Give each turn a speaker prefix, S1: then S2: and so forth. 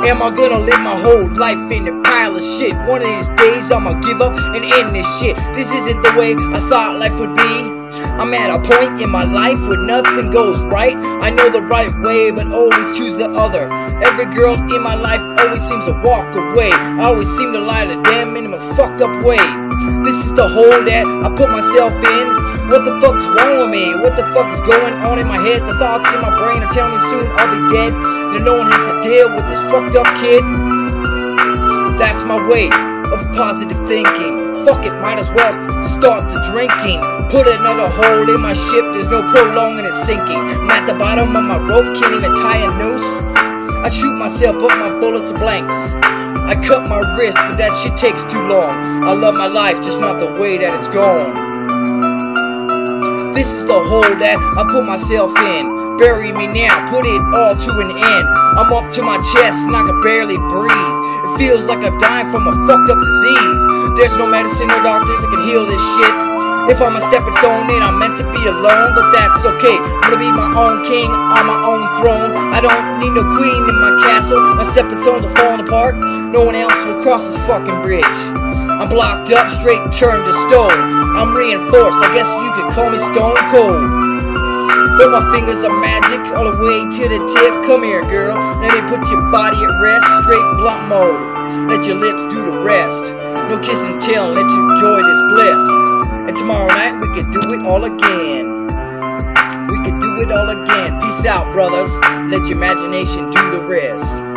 S1: Am I gonna live my whole life in a pile of shit? One of these days I'ma give up and end this shit. This isn't the way I thought life would be. I'm at a point in my life where nothing goes right. I know the right way, but always choose the other. Every girl in my life always seems to walk away. I always seem to lie to them in a fucked up way. This is the hole that I put myself in. What the fuck's wrong with me? What the fuck is going on in my head? The thoughts in my brain are telling me soon I'll be dead. That no one has to deal with this fucked up kid. That's my way of positive thinking. Fuck it, might as well start the drinking. Put another hole in my ship, there's no prolonging it sinking. I'm at the bottom of my rope, can't even tie a noose. I shoot myself, but my bullets are blanks. I cut my wrist, but that shit takes too long. I love my life, just not the way that it's gone. This is the hole that I put myself in. Bury me now, put it all to an end. I'm up to my chest and I can barely breathe. It feels like I'm dying from a fucked up disease. There's no medicine or doctors that can heal this shit. If I'm a stepping stone, then I'm meant to be alone, but that's okay. I'm gonna be my own king on my own throne. I don't need no queen in my castle. My stepping stones are falling apart. No one else will cross this fucking bridge. I'm blocked up, straight turned to stone. I'm reinforced, I guess you could call me stone cold. But my fingers are magic, all the way to the tip. Come here, girl, let me put your body at rest. Straight blunt mode, let your lips do the rest. No kiss and tell, let you enjoy this bliss. And tomorrow night we could do it all again. We could do it all again. Peace out, brothers, let your imagination do the rest.